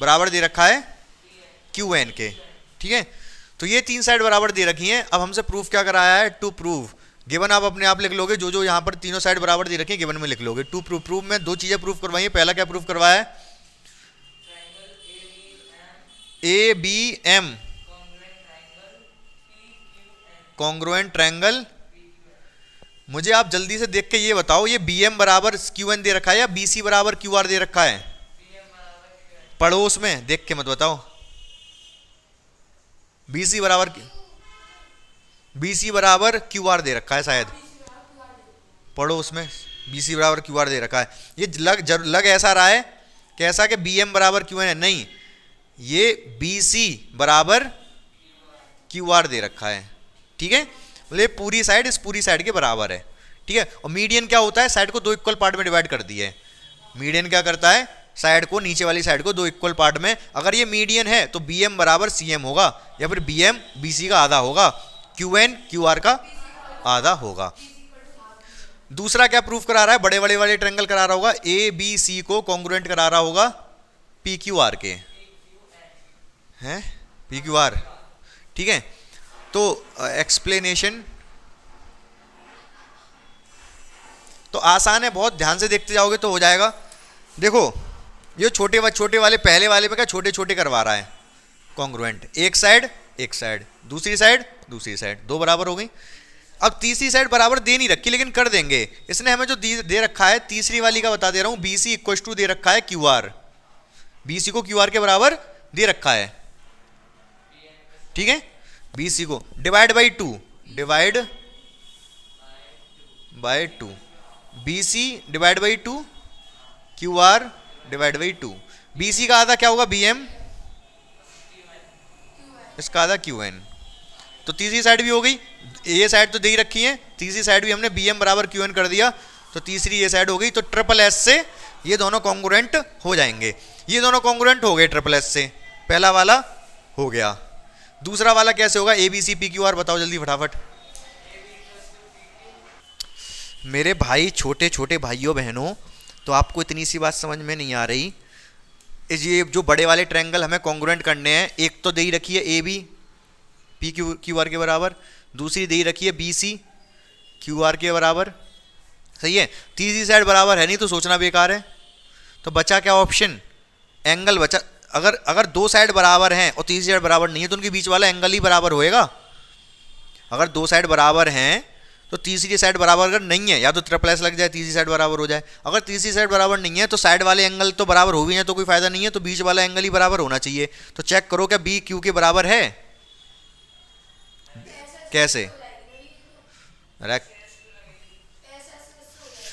बराबर दे रखा है क्यू एन के, ठीक है। तो ये तीन साइड बराबर दे रखी हैं। अब हमसे प्रूफ क्या कराया है, टू प्रूव गिवन। आप अपने आप लिख लोगे, जो जो यहाँ पर तीनों साइड बराबर दे रखी है गिवन में लिख लोगे। टू प्रूव, प्रूफ में दो चीजें प्रूफ करवाई है। पहला क्या प्रूफ करवाया है, A B M congruent triangle. मुझे आप जल्दी से देख के ये बताओ, ये बी एम बराबर क्यू एन दे रखा है या बी सी बराबर क्यू आर दे रखा है, पड़ोस में देख के मत बताओ। बीसी बराबर क्यू आर दे रखा है शायद, पड़ोस में बीसी बराबर क्यू आर दे रखा है। ये लग ऐसा रहा है कैसा कि बी एम बराबर क्यू एन है, नहीं, ये बी सी बराबर क्यू आर दे रखा है, ठीक है। मतलब पूरी साइड इस पूरी साइड के बराबर है, ठीक है। और मीडियन क्या होता है, साइड को दो इक्वल पार्ट में डिवाइड कर दिया है। मीडियन क्या करता है, साइड को, नीचे वाली साइड को दो इक्वल पार्ट में, अगर ये मीडियन है तो बी एम बराबर सी एम होगा, या फिर बी एम बी सी का आधा होगा, क्यू एन क्यू आर का आधा होगा। दूसरा क्या प्रूफ करा रहा है, बड़े बड़े वाले ट्रायंगल करा रहा होगा, ए बी सी को कॉन्ग्रुएंट करा रहा होगा पी क्यू आर के, हैं पी क्यू आर, ठीक है। तो एक्सप्लेनेशन तो आसान है बहुत, ध्यान से देखते जाओगे तो हो जाएगा। देखो ये छोटे वाले पहले वाले पे क्या छोटे छोटे करवा रहा है कॉन्ग्रुएंट, एक साइड दूसरी साइड दो बराबर हो गई। अब तीसरी साइड बराबर दे नहीं रखी, लेकिन कर देंगे। इसने हमें जो दे रखा है तीसरी वाली का बता दे रहा हूं, बी सी इक्वल टू दे रखा है क्यू आर, बी सी को क्यू आर के बराबर दे रखा है, ठीक है। बी सी को divide by two, B C divide by two, Q R divide by two. B C का आधा क्या होगा, बी एम, इसका आधा क्यू एन। तो तीसरी साइड भी हो गई, ये साइड तो दे ही रखी है, तीसरी साइड भी हमने बी एम बराबर क्यू एन कर दिया, तो तीसरी ये साइड हो गई। तो ट्रिपल एस से ये दोनों कॉन्ग्रुएंट हो जाएंगे, ये दोनों कॉन्ग्रुएंट हो गए ट्रिपल एस से, पहला वाला हो गया। दूसरा वाला कैसे होगा, A B C P Q R, बताओ जल्दी फटाफट। मेरे भाई, छोटे छोटे भाइयों बहनों, तो आपको इतनी सी बात समझ में नहीं आ रही। ये जो बड़े वाले ट्रायंगल हमें कॉन्ग्रुएंट करने हैं, एक तो दे ही रखी है A B P Q R के बराबर, दूसरी दे ही रखी है बी सी क्यू आर के बराबर, सही है। तीसरी साइड बराबर है नहीं तो सोचना बेकार है। तो बचा क्या ऑप्शन, एंगल बचा। अगर दो साइड बराबर हैं और तीसरी साइड बराबर नहीं है तो उनके बीच वाला एंगल ही बराबर होएगा। अगर दो साइड बराबर हैं तो तीसरी साइड बराबर अगर नहीं है, या तो ट्रिपल एस लग जाए तीसरी साइड बराबर हो जाए। अगर तीसरी साइड बराबर नहीं है तो साइड वाले एंगल तो बराबर हो भी हैं तो कोई फायदा नहीं है, तो बीच वाला एंगल ही बराबर होना चाहिए। तो चेक करो क्या बी क्यू के बराबर है, कैसे,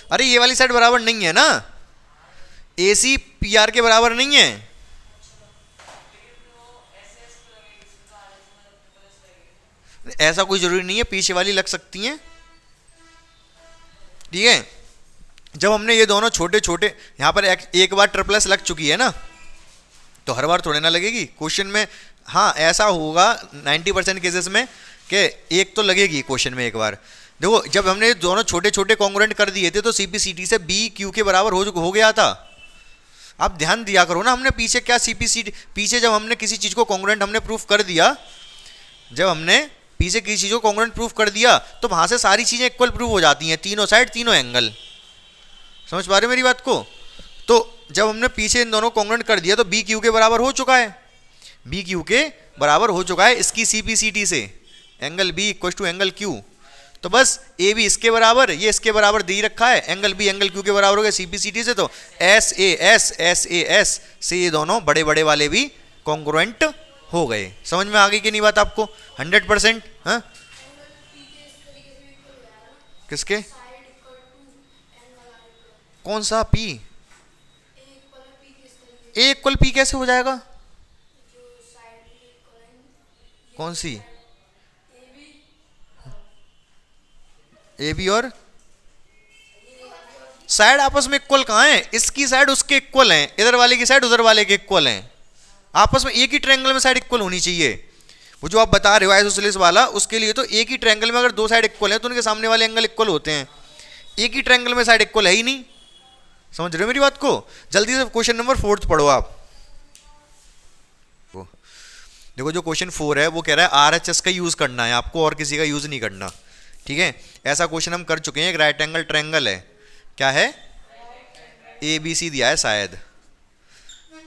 अरे ये वाली साइड बराबर नहीं है ना, ए सी पी आर के बराबर नहीं है। ऐसा कोई जरूरी नहीं है, पीछे वाली लग सकती हैं, ठीक है। जब हमने ये दोनों छोटे छोटे यहाँ पर एक बार ट्रिपल एस लग चुकी है ना, तो हर बार थोड़े ना लगेगी क्वेश्चन में। हाँ ऐसा होगा 90% केसेस में कि एक तो लगेगी क्वेश्चन में एक बार। देखो जब हमने दोनों छोटे छोटे कॉन्ग्रुएंट कर दिए थे तो सीपीसीटी से बी क्यू के बराबर हो गया था। आप ध्यान दिया करो ना, हमने पीछे क्या सीपीसीटी, पीछे जब हमने किसी चीज़ को कॉन्ग्रुएंट हमने प्रूफ कर दिया, जब हमने पीछे किसी चीज़ को कॉन्ग्रुएंट प्रूफ कर दिया तो वहाँ से सारी चीज़ें इक्वल प्रूफ हो जाती हैं, तीनों साइड तीनों एंगल। समझ पा रहे हो मेरी बात को। तो जब हमने पीछे इन दोनों कॉन्ग्रुएंट कर दिया तो बी क्यू के बराबर हो चुका है, बी क्यू के बराबर हो चुका है इसकी सीपीसीटी से, angle B equal to angle Q. तो बस ए बी इसके बराबर, ये इसके बराबर दे ही रखा है, एंगल बी एंगल क्यू के बराबर हो गया सीपीसीटी से, तो एस ए एस से ये दोनों बड़े बड़े वाले भी कॉन्ग्रुएंट हो गए। समझ में आ गई कि नहीं बात आपको? 100%। हाँ, किसके? कौन सा पी? ए इक्वल पी कैसे हो जाएगा? कौन सी? ए बी और साइड आपस में इक्वल कहाँ है? इसकी साइड उसके इक्वल है, इधर वाले की साइड उधर वाले के इक्वल है, आपस में एक ही ट्रायंगल में साइड इक्वल होनी चाहिए। वो जो आप बता रहे हो आइसोसेलेस वाला, उसके लिए तो एक ही ट्रायंगल में अगर दो साइड इक्वल है तो उनके सामने वाले एंगल इक्वल होते हैं, एक ही ट्रायंगल में साइड इक्वल है ही नहीं। समझ रहे हो मेरी बात को? जल्दी से क्वेश्चन नंबर 4 पढ़ो आप। देखो जो क्वेश्चन 4 है वो कह रहा है आरएचएस का यूज करना है आपको और किसी का यूज नहीं करना। ठीक है, ऐसा क्वेश्चन हम कर चुके हैं। एक राइट एंगल ट्रायंगल है, क्या है? ए बी सी दिया है शायद,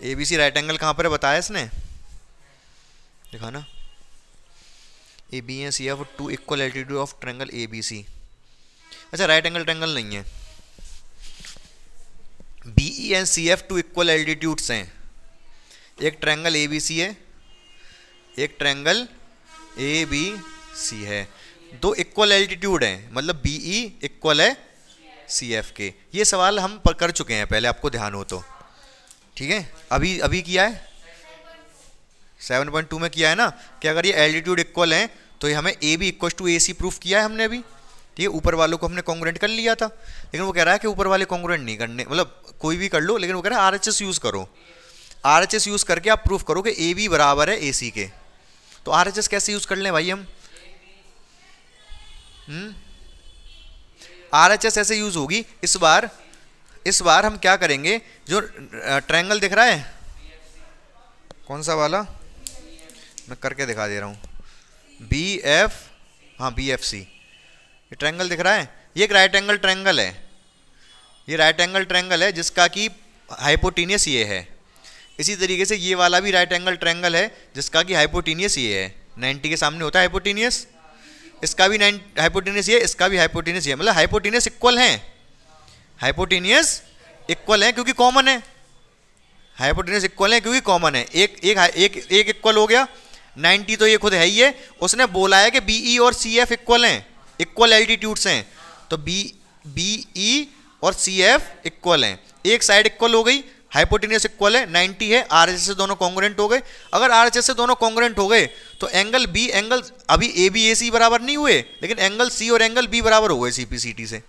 A B C right angle कहाँ पर है बताया इसने, देखा ना, A B and C F two equal altitude of triangle A B C. अच्छा राइट एंगल ट्रायंगल नहीं है, B E and C F two equal altitudes हैं। एक ट्रायंगल ए बी सी है, एक ट्रायंगल ए बी सी है, दो इक्वल एल्टीट्यूड हैं, मतलब बी ई इक्वल है सी एफ के। ये सवाल हम कर चुके हैं पहले, आपको ध्यान हो तो। ठीक है, अभी अभी किया है 7.2 में किया है ना कि अगर ये एल्टीट्यूड इक्वल है तो ये हमें A B equal to A C proof किया है हमने अभी। ठीक है, ऊपर वालों को हमने कॉन्ग्रुएंट कर लिया था, लेकिन वो कह रहा है कि ऊपर वाले कॉन्ग्रुएंट नहीं करने, मतलब कोई भी कर लो, लेकिन वो कह रहा है आरएचएस यूज करो। आरएचएस यूज करके आप प्रूफ करो कि ए बी बराबर है ए सी के। तो आरएचएस कैसे यूज कर लें भाई हम? आरएचएस ऐसे यूज होगी इस बार हम क्या करेंगे, जो ट्रायंगल दिख रहा है कौन सा वाला, मैं करके दिखा दे रहा हूँ, बी एफ, हाँ बी एफ सी, ये ट्रायंगल दिख रहा है, ये एक राइट एंगल ट्रायंगल है, ये राइट एंगल ट्रायंगल है जिसका कि हाइपोटेनियस ये है। इसी तरीके से ये वाला भी राइट एंगल ट्रायंगल है जिसका कि हाइपोटेनियस ये है, 90 के सामने होता है हाइपोटेनियस, इसका भी हाइपोटेनियस ये, इसका भी हाइपोटेनियस ये, मतलब हाइपोटेनियस इक्वल है, हाइपोटेनियस इक्वल है क्योंकि कॉमन है, हाइपोटेनियस इक्वल है क्योंकि कॉमन है। एक इक्वल हो गया, 90 तो ये खुद है ही है, उसने बोला है कि बीई और सी एफ इक्वल हैं, इक्वल एल्टीट्यूड्स हैं, तो बीई और सी एफ इक्वल हैं, एक साइड इक्वल हो गई, हाइपोटेनियस इक्वल है, 90 है, आरएचएस से दोनों कॉन्ग्रुएंट हो गए। अगर आरएचएस से दोनों कॉन्ग्रुएंट हो गए तो एंगल बी एंगल, अभी ए बी ए सी बराबर नहीं हुए, लेकिन एंगल सी और एंगल बी बराबर हो गए सीपीसीटी से,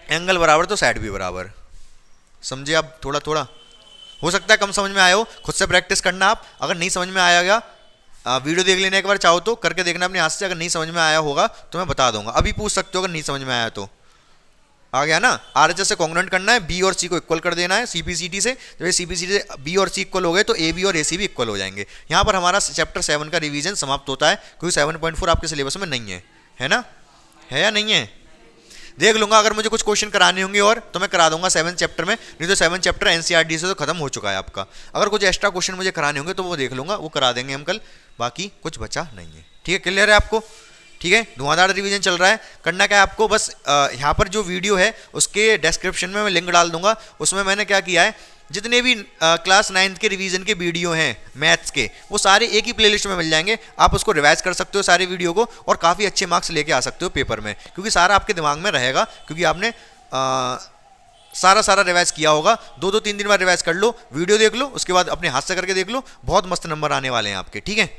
एंगल बराबर तो साइड भी बराबर। समझे आप? थोड़ा थोड़ा हो सकता है कम समझ में आया हो, खुद से प्रैक्टिस करना आप। अगर नहीं समझ में आएगा वीडियो देख लेने एक बार, चाहो तो करके देखना अपने हाथ से, अगर नहीं समझ में आया होगा तो मैं बता दूंगा, अभी पूछ सकते हो अगर नहीं समझ में आया तो। आ गया ना? आरएचएस से कॉन्ग्रुएंट करना है, बी और सी को इक्वल कर देना है सीपीसीटी से, जब सीपीसीटी से बी और सी इक्वल हो गए तो ए बी और ए सी भी इक्वल हो जाएंगे। यहाँ पर हमारा चैप्टर 7 का रिवीजन समाप्त होता है, क्योंकि 7.4 आपके सिलेबस में नहीं है ना? है या नहीं है? देख लूंगा, अगर मुझे कुछ क्वेश्चन कराने होंगे और तो मैं करा दूंगा 7 चैप्टर में, नहीं तो 7 चैप्टर एनसीईआरटी से तो खत्म हो चुका है आपका। अगर कुछ एक्स्ट्रा क्वेश्चन मुझे कराने होंगे तो वो देख लूंगा, वो करा देंगे हम कल, बाकी कुछ बचा नहीं है। ठीक है, क्लियर है आपको? ठीक है, धुआंधार रिवीजन चल रहा है। करना क्या है आपको, बस यहाँ पर जो वीडियो है उसके डिस्क्रिप्शन में मैं लिंक डाल दूंगा, उसमें मैंने क्या किया है, जितने भी क्लास 9 के रिवीजन के वीडियो हैं मैथ्स के, वो सारे एक ही प्लेलिस्ट में मिल जाएंगे, आप उसको रिवाइज कर सकते हो सारे वीडियो को, और काफ़ी अच्छे मार्क्स लेके आ सकते हो पेपर में, क्योंकि सारा आपके दिमाग में रहेगा, क्योंकि आपने सारा रिवाइज किया होगा। 2-2 3 दिन बाद रिवाइज कर लो, वीडियो देख लो, उसके बाद अपने हाथ से करके देख लो, बहुत मस्त नंबर आने वाले हैं आपके। ठीक है,